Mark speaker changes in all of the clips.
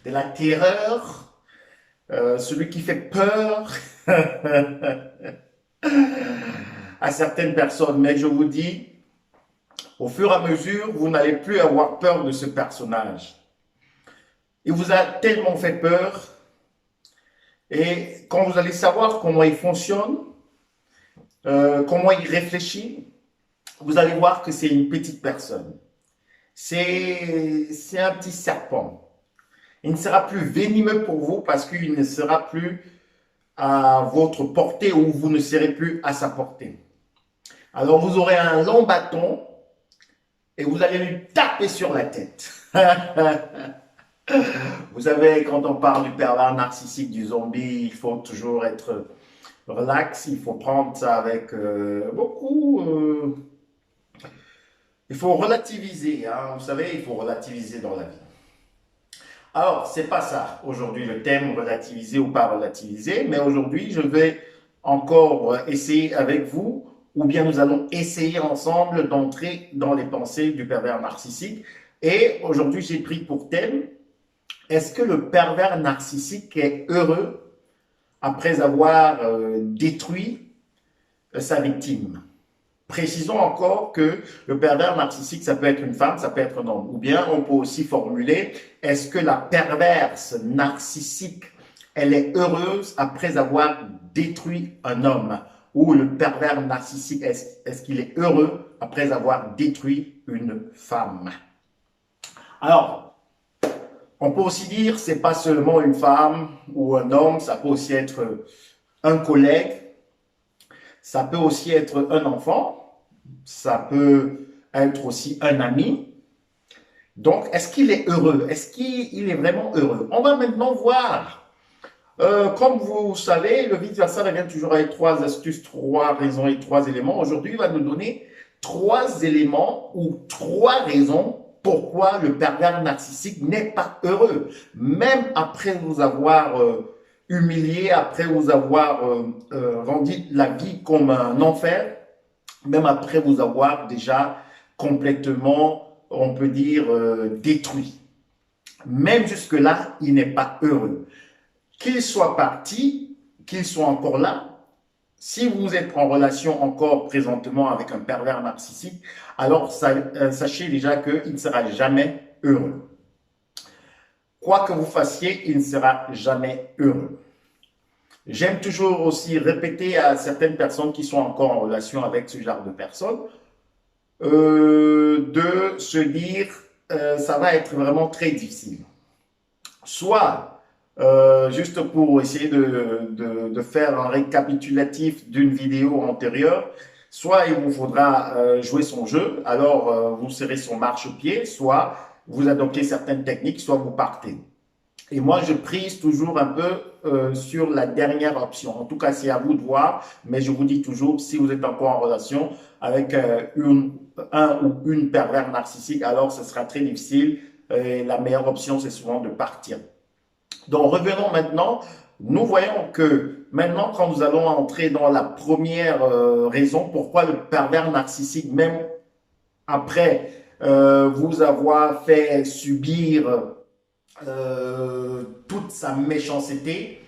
Speaker 1: de la terreur, celui qui fait peur à certaines personnes. Mais je vous dis, au fur et à mesure, vous n'allez plus avoir peur de ce personnage. Il vous a tellement fait peur et quand vous allez savoir comment il fonctionne, comment il réfléchit, vous allez voir que c'est une petite personne. C'est un petit serpent. Il ne sera plus venimeux pour vous parce qu'il ne sera plus à votre portée ou vous ne serez plus à sa portée. Alors vous aurez un long bâton et vous allez lui taper sur la tête. Vous savez, quand on parle du pervers narcissique, du zombie, il faut toujours être relax, il faut prendre ça avec beaucoup... il faut relativiser, hein. Vous savez, il faut relativiser dans la vie. Alors, c'est pas ça aujourd'hui le thème, relativiser ou pas relativiser, mais aujourd'hui, je vais encore essayer avec vous, ou bien nous allons essayer ensemble d'entrer dans les pensées du pervers narcissique. Et aujourd'hui, j'ai pris pour thème, est-ce que le pervers narcissique est heureux après avoir détruit sa victime? Précisons encore que le pervers narcissique, ça peut être une femme, ça peut être un homme. Ou bien on peut aussi formuler, est-ce que la perverse narcissique, elle est heureuse après avoir détruit un homme? Ou le pervers narcissique, est-ce qu'il est heureux après avoir détruit une femme? Alors, on peut aussi dire, c'est pas seulement une femme ou un homme, ça peut aussi être un collègue, ça peut aussi être un enfant, ça peut être aussi un ami. Donc, est-ce qu'il est heureux? Est-ce qu'il est vraiment heureux? On va maintenant voir. Comme vous savez, le vice-versa revient toujours avec trois astuces, trois raisons et trois éléments. Aujourd'hui, il va nous donner trois éléments ou trois raisons pourquoi le pervers narcissique n'est pas heureux. Même après vous avoir humilié, après vous avoir rendu la vie comme un enfer, même après vous avoir déjà complètement, on peut dire, détruit. Même jusque-là, il n'est pas heureux. Qu'il soit parti, qu'il soit encore là, si vous êtes en relation encore présentement avec un pervers narcissique, alors sachez déjà qu'il ne sera jamais heureux. Quoi que vous fassiez, il ne sera jamais heureux. J'aime toujours aussi répéter à certaines personnes qui sont encore en relation avec ce genre de personnes, de se dire ça va être vraiment très difficile. Soit, juste pour essayer de faire un récapitulatif d'une vidéo antérieure, soit il vous faudra jouer son jeu, alors vous serez son marchepied, soit vous adoptez certaines techniques, soit vous partez. Et moi, je prise toujours un peu sur la dernière option. En tout cas, c'est à vous de voir, mais je vous dis toujours, si vous êtes encore en relation avec un ou une pervers narcissique, alors ce sera très difficile. La meilleure option, c'est souvent de partir. Donc, revenons maintenant. Nous voyons que maintenant, quand nous allons entrer dans la première raison, pourquoi le pervers narcissique, même après vous avoir fait subir toute sa méchanceté,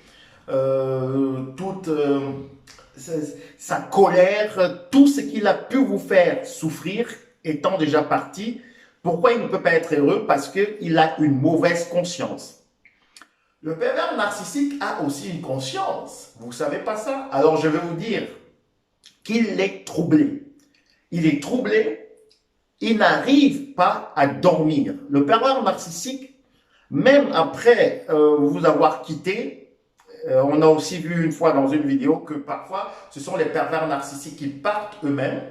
Speaker 1: toute sa colère, tout ce qu'il a pu vous faire souffrir étant déjà parti, pourquoi il ne peut pas être heureux? Parce qu'il a une mauvaise conscience. Le pervers narcissique a aussi une conscience. Vous ne savez pas ça? Alors je vais vous dire qu'il est troublé. Il est troublé, il n'arrive pas à dormir. Le pervers narcissique, même après vous avoir quitté, on a aussi vu une fois dans une vidéo que parfois ce sont les pervers narcissiques qui partent eux-mêmes,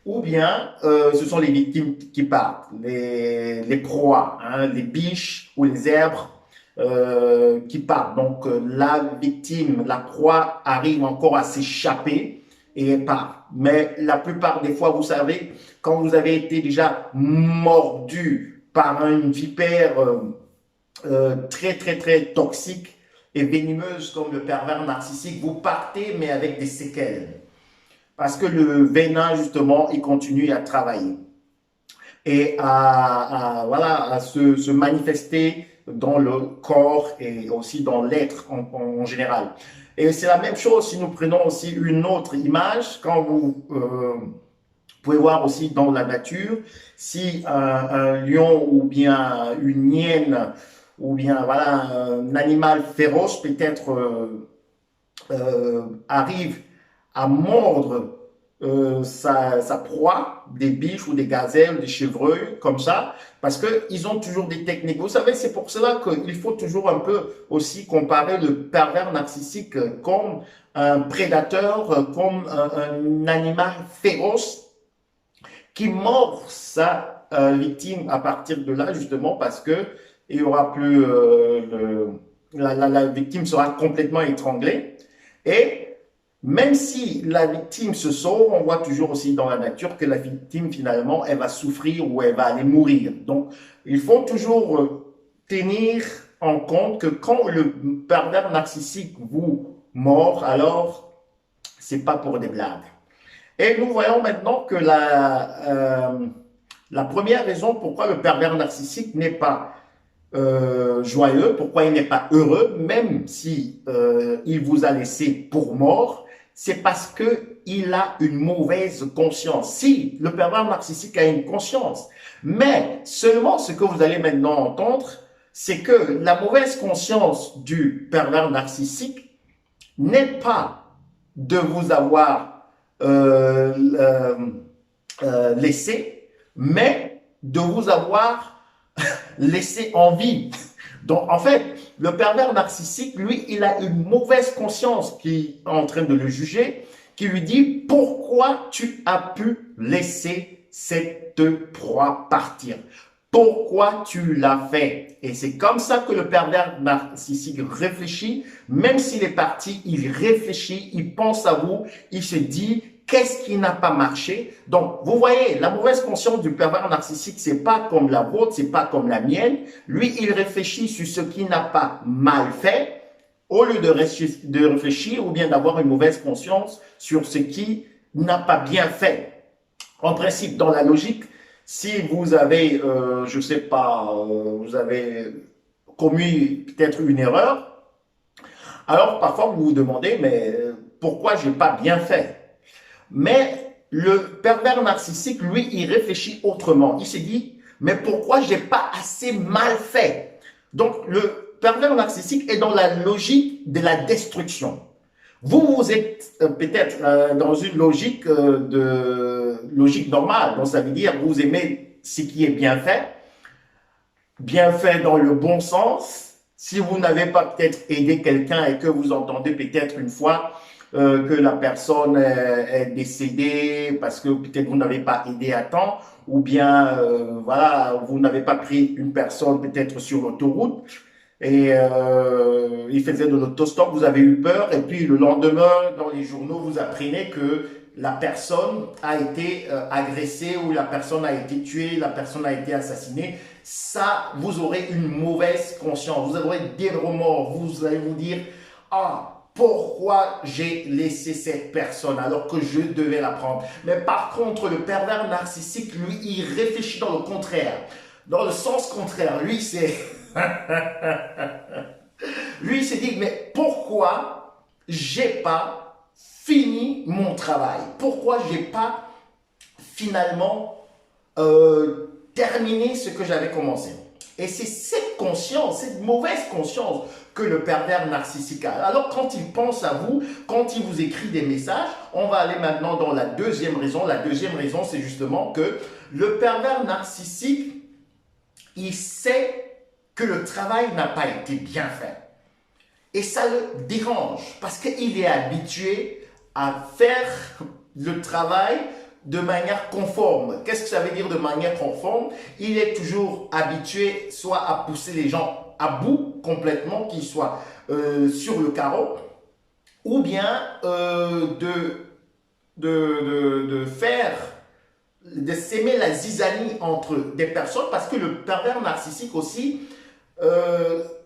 Speaker 1: ou bien ce sont les victimes qui partent, les proies, hein, les biches ou les zèbres qui partent. Donc la victime, la proie arrive encore à s'échapper et elle part. Mais la plupart des fois, vous savez, quand vous avez été déjà mordu par une vipère très très très toxique et venimeuse comme le pervers narcissique, vous partez mais avec des séquelles. Parce que le venin, justement, il continue à travailler. et voilà, à se manifester dans le corps et aussi dans l'être en général. Et c'est la même chose si nous prenons aussi une autre image, quand vous pouvez voir aussi dans la nature, si un lion ou bien une hyène ou bien voilà un animal féroce peut-être arrive à mordre sa proie, des biches ou des gazelles, des chevreuils, comme ça, parce qu'ils ont toujours des techniques. Vous savez, c'est pour cela qu'il faut toujours un peu aussi comparer le pervers narcissique comme un prédateur, comme un animal féroce qui mord sa victime à partir de là, justement, parce que il y aura plus la victime sera complètement étranglée. Et même si la victime se sauve, on voit toujours aussi dans la nature que la victime, finalement, elle va souffrir ou elle va aller mourir. Donc, il faut toujours tenir en compte que quand le pervers narcissique vous mord, alors, c'est pas pour des blagues. Et nous voyons maintenant que la première raison pourquoi le pervers narcissique n'est pas joyeux, pourquoi il n'est pas heureux, même si il vous a laissé pour mort, c'est parce que il a une mauvaise conscience. Si le pervers narcissique a une conscience, mais seulement ce que vous allez maintenant entendre, c'est que la mauvaise conscience du pervers narcissique n'est pas de vous avoir laissé, mais de vous avoir laissé en vie. Donc, en fait, le pervers narcissique, lui, il a une mauvaise conscience qui est en train de le juger, qui lui dit pourquoi tu as pu laisser cette proie partir. Pourquoi tu l'as fait? Et c'est comme ça que le pervers narcissique réfléchit. Même s'il est parti, il réfléchit, il pense à vous, il se dit qu'est-ce qui n'a pas marché? Donc, vous voyez, la mauvaise conscience du pervers narcissique, c'est pas comme la vôtre, c'est pas comme la mienne. Lui, il réfléchit sur ce qui n'a pas mal fait, au lieu de réfléchir ou bien d'avoir une mauvaise conscience sur ce qui n'a pas bien fait. En principe, dans la logique, si vous avez, je sais pas, vous avez commis peut-être une erreur, alors parfois vous vous demandez, mais pourquoi j'ai pas bien fait? Mais le pervers narcissique, lui, il réfléchit autrement. Il se dit, mais pourquoi j'ai pas assez mal fait? Donc, le pervers narcissique est dans la logique de la destruction. Vous êtes peut-être dans une logique logique normale. Donc, ça veut dire vous aimez ce qui est bien fait dans le bon sens. Si vous n'avez pas peut-être aidé quelqu'un et que vous entendez peut-être une fois que la personne est décédée parce que peut-être vous n'avez pas aidé à temps, ou bien voilà, vous n'avez pas pris une personne peut-être sur l'autoroute et il faisait de l'autostop, vous avez eu peur, et puis le lendemain dans les journaux vous apprenez que la personne a été agressée ou la personne a été tuée, la personne a été assassinée. Ça, vous aurez une mauvaise conscience, vous aurez des remords, vous allez vous dire ah, pourquoi j'ai laissé cette personne alors que je devais la prendre. Mais par contre, le pervers narcissique, lui, il réfléchit dans le contraire, dans le sens contraire. Lui, c'est lui, il s'est dit, mais pourquoi j'ai pas fini mon travail? Pourquoi j'ai pas finalement terminé ce que j'avais commencé? Et c'est cette conscience, cette mauvaise conscience que le pervers narcissique a. Alors quand il pense à vous, quand il vous écrit des messages, on va aller maintenant dans la deuxième raison. La deuxième raison, c'est justement que le pervers narcissique, il sait que le travail n'a pas été bien fait. Et ça le dérange parce qu'il est habitué à faire le travail de manière conforme. Qu'est-ce que ça veut dire de manière conforme? Il est toujours habitué soit à pousser les gens à bout complètement, qu'ils soient sur le carreau, ou bien de faire, de s'aimer la zizanie entre des personnes, parce que le pervers narcissique aussi,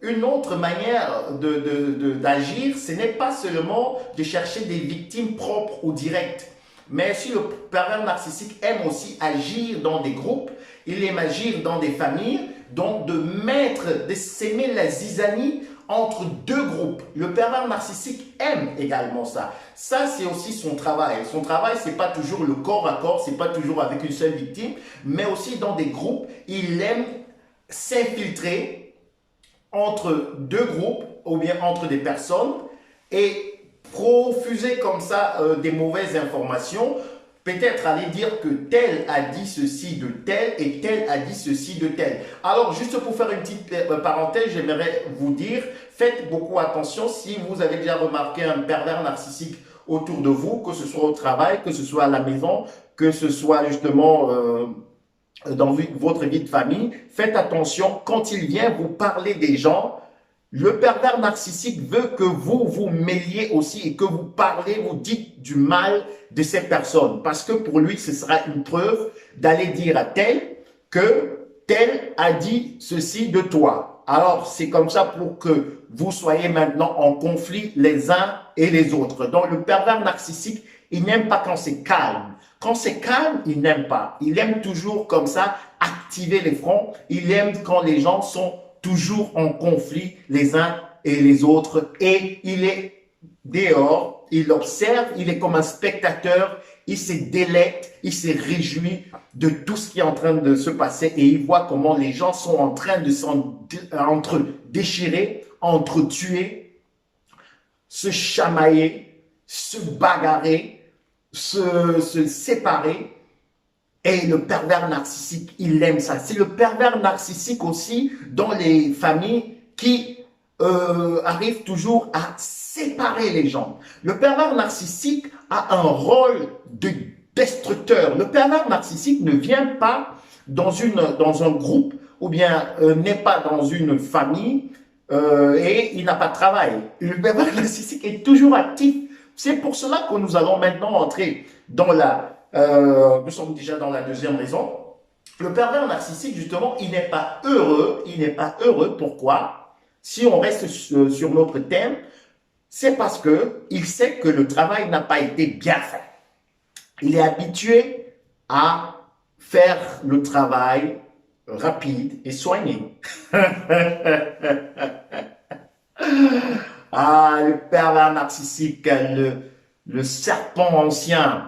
Speaker 1: une autre manière d'agir, ce n'est pas seulement de chercher des victimes propres ou directes. Mais si le pervers narcissique aime aussi agir dans des groupes, il aime agir dans des familles, donc de s'aimer la zizanie entre deux groupes. Le pervers narcissique aime également ça. Ça, c'est aussi son travail. Son travail, c'est pas toujours le corps à corps, c'est pas toujours avec une seule victime, mais aussi dans des groupes. Il aime s'infiltrer entre deux groupes ou bien entre des personnes et profuser comme ça des mauvaises informations. Peut-être aller dire que tel a dit ceci de tel et tel a dit ceci de tel. Alors, juste pour faire une petite parenthèse, j'aimerais vous dire, faites beaucoup attention si vous avez déjà remarqué un pervers narcissique autour de vous, que ce soit au travail, que ce soit à la maison, que ce soit justement dans votre vie de famille. Faites attention, quand il vient vous parler des gens, le pervers narcissique veut que vous vous mêliez aussi et que vous parlez, vous dites du mal de ces personnes. Parce que pour lui, ce sera une preuve d'aller dire à tel que tel a dit ceci de toi. Alors, c'est comme ça pour que vous soyez maintenant en conflit les uns et les autres. Donc, le pervers narcissique, il n'aime pas quand c'est calme. Quand c'est calme, il n'aime pas. Il aime toujours comme ça activer les fronts. Il aime quand les gens sont toujours en conflit les uns et les autres, et il est dehors, il observe, il est comme un spectateur, il se délecte, il se réjouit de tout ce qui est en train de se passer et il voit comment les gens sont en train de entre déchirer, entre tuer, se chamailler, se bagarrer, se séparer. Et le pervers narcissique, il aime ça. C'est le pervers narcissique aussi dans les familles qui arrivent toujours à séparer les gens. Le pervers narcissique a un rôle de destructeur. Le pervers narcissique ne vient pas dans un groupe ou bien n'est pas dans une famille et il n'a pas de travail. Le pervers narcissique est toujours actif. C'est pour cela que nous allons maintenant entrer dans nous sommes déjà dans la deuxième raison. Le pervers narcissique, justement, il n'est pas heureux. Il n'est pas heureux. Pourquoi? Si on reste sur notre thème, c'est parce que il sait que le travail n'a pas été bien fait. Il est habitué à faire le travail rapide et soigné. Ah, le pervers narcissique, le serpent ancien,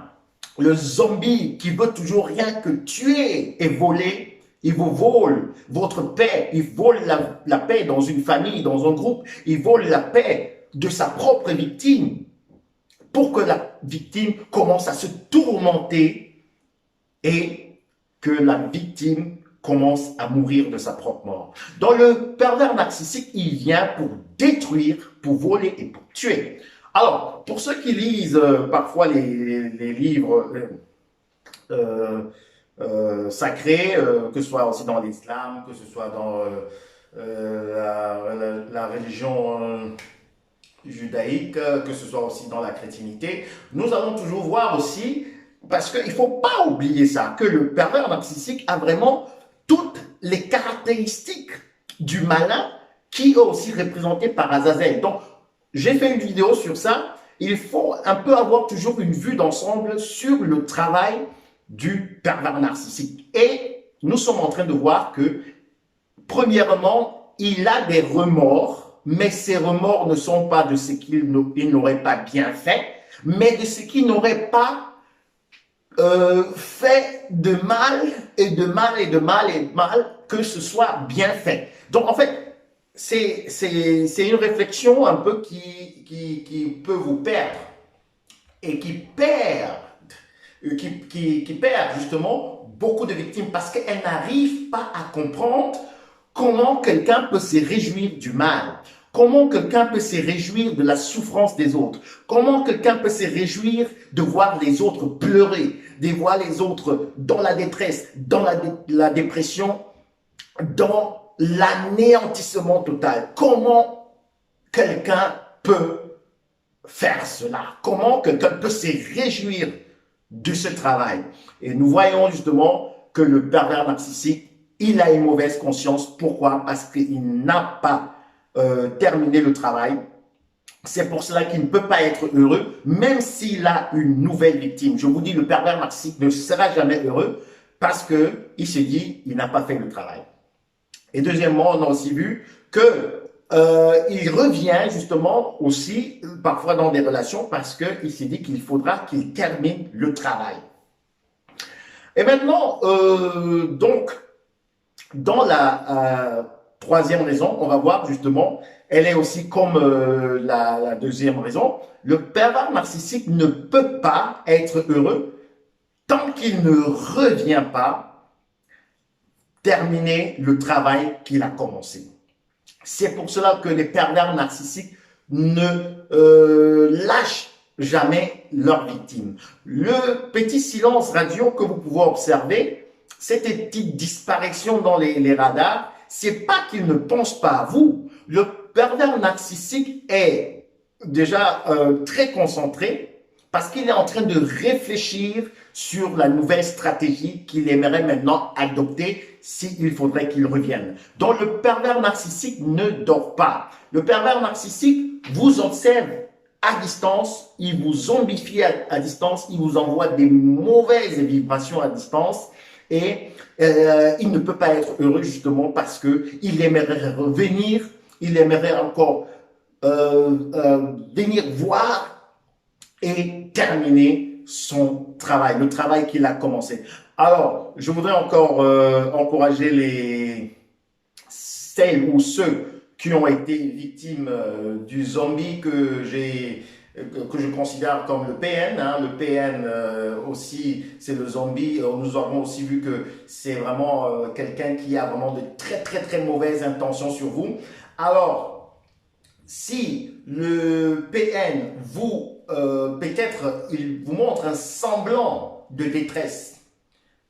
Speaker 1: le zombie qui veut toujours rien que tuer et voler, il vous vole votre paix, il vole la paix dans une famille, dans un groupe, il vole la paix de sa propre victime pour que la victime commence à se tourmenter et que la victime commence à mourir de sa propre mort. Dans le pervers narcissique, il vient pour détruire, pour voler et pour tuer. Alors, pour ceux qui lisent parfois les livres sacrés, que ce soit aussi dans l'islam, que ce soit dans la religion judaïque, que ce soit aussi dans la chrétienté, nous allons toujours voir aussi, parce qu'il ne faut pas oublier ça, que le pervers narcissique a vraiment toutes les caractéristiques du malin qui est aussi représenté par Azazel. Donc, j'ai fait une vidéo sur ça. Il faut un peu avoir toujours une vue d'ensemble sur le travail du pervers narcissique. Et nous sommes en train de voir que, premièrement, il a des remords, mais ces remords ne sont pas de ce qu'il n'aurait pas bien fait, mais de ce qu'il n'aurait pas fait de mal et de mal et de mal et de mal, que ce soit bien fait. Donc, en fait, c'est une réflexion un peu qui peut vous perdre et qui perd justement beaucoup de victimes parce qu'elles n'arrivent pas à comprendre comment quelqu'un peut se réjouir du mal, comment quelqu'un peut se réjouir de la souffrance des autres, comment quelqu'un peut se réjouir de voir les autres pleurer, de voir les autres dans la détresse, dans la dépression, dans l'anéantissement total. Comment quelqu'un peut faire cela? Comment quelqu'un peut se réjouir de ce travail? Et nous voyons justement que le pervers narcissique, il a une mauvaise conscience. Pourquoi? Parce qu'il n'a pas terminé le travail. C'est pour cela qu'il ne peut pas être heureux, même s'il a une nouvelle victime. Je vous dis, le pervers narcissique ne sera jamais heureux parce que il se dit il n'a pas fait le travail. Et deuxièmement, on a aussi vu que il revient justement aussi parfois dans des relations parce qu'il s'est dit qu'il faudra qu'il termine le travail. Et maintenant, donc, dans la troisième raison, on va voir justement, elle est aussi comme la deuxième raison, le pervers narcissique ne peut pas être heureux tant qu'il ne revient pas terminer le travail qu'il a commencé. C'est pour cela que les pervers narcissiques ne lâchent jamais leurs victimes. Le petit silence radio que vous pouvez observer, cette petite disparition dans les radars, c'est pas qu'il ne pense pas à vous. Le pervers narcissique est déjà très concentré parce qu'il est en train de réfléchir sur la nouvelle stratégie qu'il aimerait maintenant adopter s'il faudrait qu'il revienne. Donc le pervers narcissique ne dort pas. Le pervers narcissique vous observe à distance, il vous zombifie à distance, il vous envoie des mauvaises vibrations à distance et il ne peut pas être heureux justement parce que il aimerait revenir, il aimerait encore venir voir et terminer son travail, le travail qu'il a commencé. Alors, je voudrais encore encourager celles ou ceux qui ont été victimes du zombie que je considère comme le PN. Hein. Le PN aussi, c'est le zombie. Nous avons aussi vu que c'est vraiment quelqu'un qui a vraiment de très mauvaises intentions sur vous. Alors, si le PN peut-être il vous montre un semblant de détresse,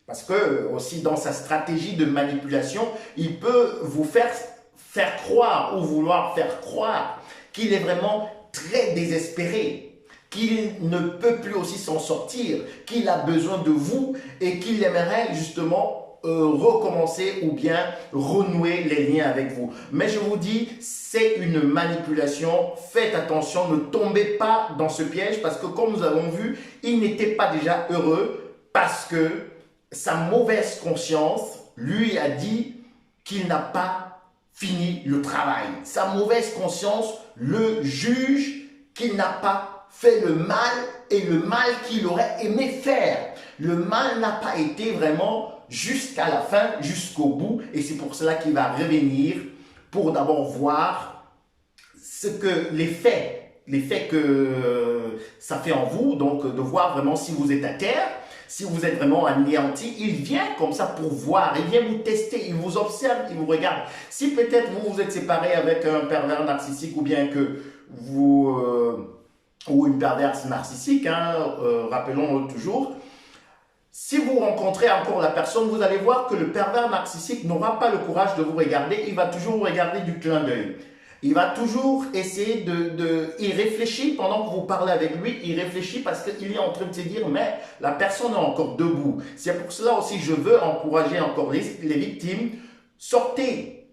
Speaker 1: parce que aussi dans sa stratégie de manipulation, il peut vous faire croire ou vouloir faire croire qu'il est vraiment très désespéré, qu'il ne peut plus aussi s'en sortir, qu'il a besoin de vous et qu'il aimerait justement recommencer ou bien renouer les liens avec vous. Mais je vous dis, c'est une manipulation. Faites attention, ne tombez pas dans ce piège parce que comme nous avons vu, il n'était pas déjà heureux parce que sa mauvaise conscience lui a dit qu'il n'a pas fini le travail. Sa mauvaise conscience le juge qu'il n'a pas fait le mal et le mal qu'il aurait aimé faire. Le mal n'a pas été vraiment jusqu'à la fin, jusqu'au bout, et c'est pour cela qu'il va revenir pour d'abord voir ce que les faits que ça fait en vous, donc de voir vraiment si vous êtes à terre, si vous êtes vraiment anéanti. Il vient comme ça pour voir, il vient vous tester, il vous observe, il vous regarde. Si peut-être vous êtes séparé avec un pervers narcissique ou bien que vous ou une perverse narcissique, hein, rappelons toujours. Si vous rencontrez encore la personne, vous allez voir que le pervers narcissique n'aura pas le courage de vous regarder, il va toujours vous regarder du clin d'œil. Il va toujours essayer il réfléchit pendant que vous parlez avec lui, il réfléchit parce qu'il est en train de se dire, mais la personne est encore debout. C'est pour cela aussi je veux encourager encore les victimes, sortez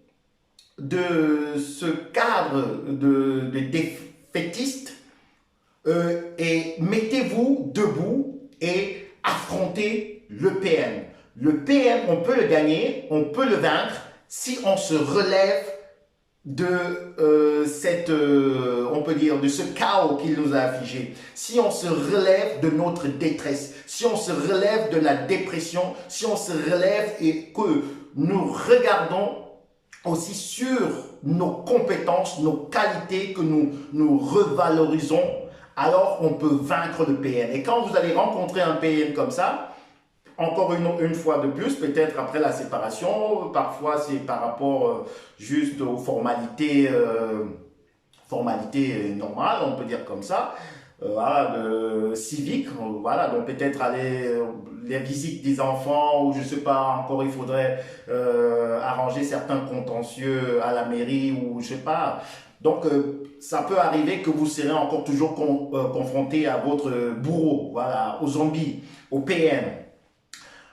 Speaker 1: de ce cadre de défaitiste et mettez-vous debout et affronter le PM. Le PM, on peut le gagner, on peut le vaincre si on se relève de on peut dire, de ce chaos qu'il nous a affligé. Si on se relève de notre détresse, si on se relève de la dépression, si on se relève et que nous regardons aussi sur nos compétences, nos qualités, que nous revalorisons, alors on peut vaincre le PN. Et quand vous allez rencontrer un PN comme ça, encore une fois de plus, peut-être après la séparation, parfois c'est par rapport juste aux formalités normales, on peut dire comme ça, voilà, civiques, voilà, donc peut-être aller les visites des enfants ou je sais pas, encore il faudrait arranger certains contentieux à la mairie ou je sais pas. Donc, ça peut arriver que vous serez encore toujours confronté à votre bourreau, voilà, au zombie, au PM.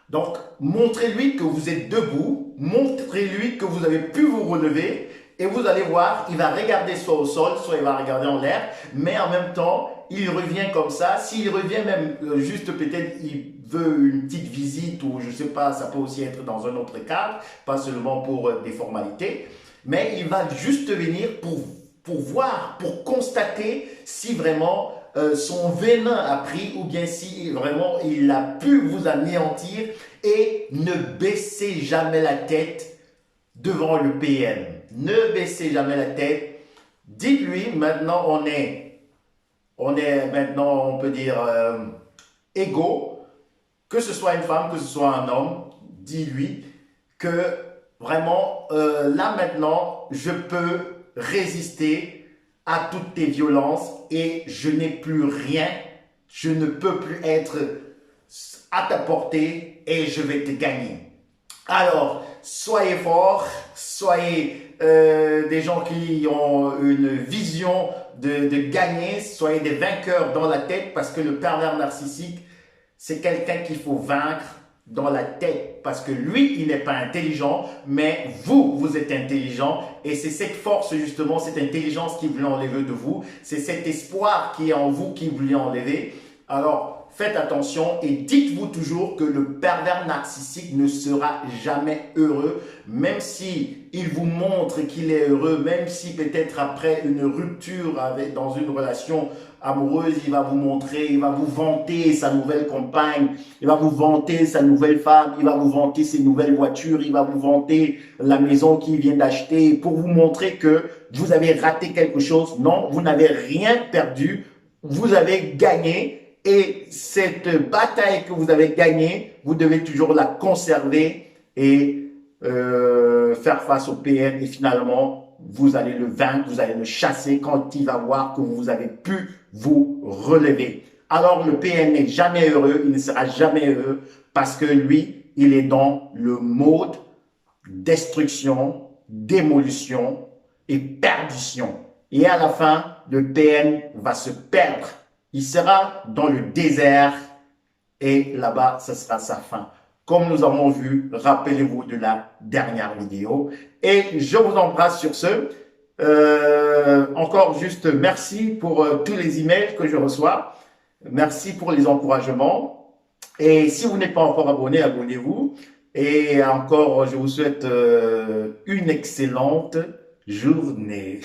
Speaker 1: Donc, montrez-lui que vous êtes debout, montrez-lui que vous avez pu vous relever Et vous allez voir, il va regarder soit au sol, soit il va regarder en l'air, mais en même temps, il revient comme ça. S'il revient même juste peut-être, il veut une petite visite ou je sais pas, ça peut aussi être dans un autre cadre, pas seulement pour des formalités, mais il va juste venir pour voir, pour constater si vraiment son venin a pris ou bien si vraiment il a pu vous anéantir et ne baissez jamais la tête devant le PM. Ne baissez jamais la tête. Dites-lui, maintenant on est maintenant, on peut dire, égaux, que ce soit une femme, que ce soit un homme, dis-lui que vraiment, là maintenant, je peux résister à toutes tes violences et je n'ai plus rien, je ne peux plus être à ta portée et je vais te gagner. Alors, soyez forts, soyez des gens qui ont une vision de gagner, soyez des vainqueurs dans la tête parce que le pervers narcissique, c'est quelqu'un qu'il faut vaincre dans la tête parce que lui, il n'est pas intelligent, mais vous, vous êtes intelligent et c'est cette force justement, cette intelligence qui voulait enlever de vous, c'est cet espoir qui est en vous qui voulait enlever. Alors, faites attention et dites-vous toujours que le pervers narcissique ne sera jamais heureux, même si il vous montre qu'il est heureux, même si peut-être après une rupture dans une relation amoureuse, il va vous montrer, il va vous vanter sa nouvelle compagne, il va vous vanter sa nouvelle femme, il va vous vanter ses nouvelles voitures, il va vous vanter la maison qu'il vient d'acheter pour vous montrer que vous avez raté quelque chose. Non, vous n'avez rien perdu, vous avez gagné. Et cette bataille que vous avez gagnée, vous devez toujours la conserver et faire face au PN. Et finalement, vous allez le vaincre, vous allez le chasser quand il va voir que vous avez pu vous relever. Alors, le PN n'est jamais heureux, il ne sera jamais heureux parce que lui, il est dans le mode destruction, démolition et perdition. Et à la fin, le PN va se perdre. Il sera dans le désert et là-bas, ce sera sa fin. Comme nous avons vu, rappelez-vous de la dernière vidéo. Et je vous embrasse sur ce. Encore juste merci pour tous les emails que je reçois. Merci pour les encouragements. Et si vous n'êtes pas encore abonné, abonnez-vous. Et encore, je vous souhaite une excellente journée.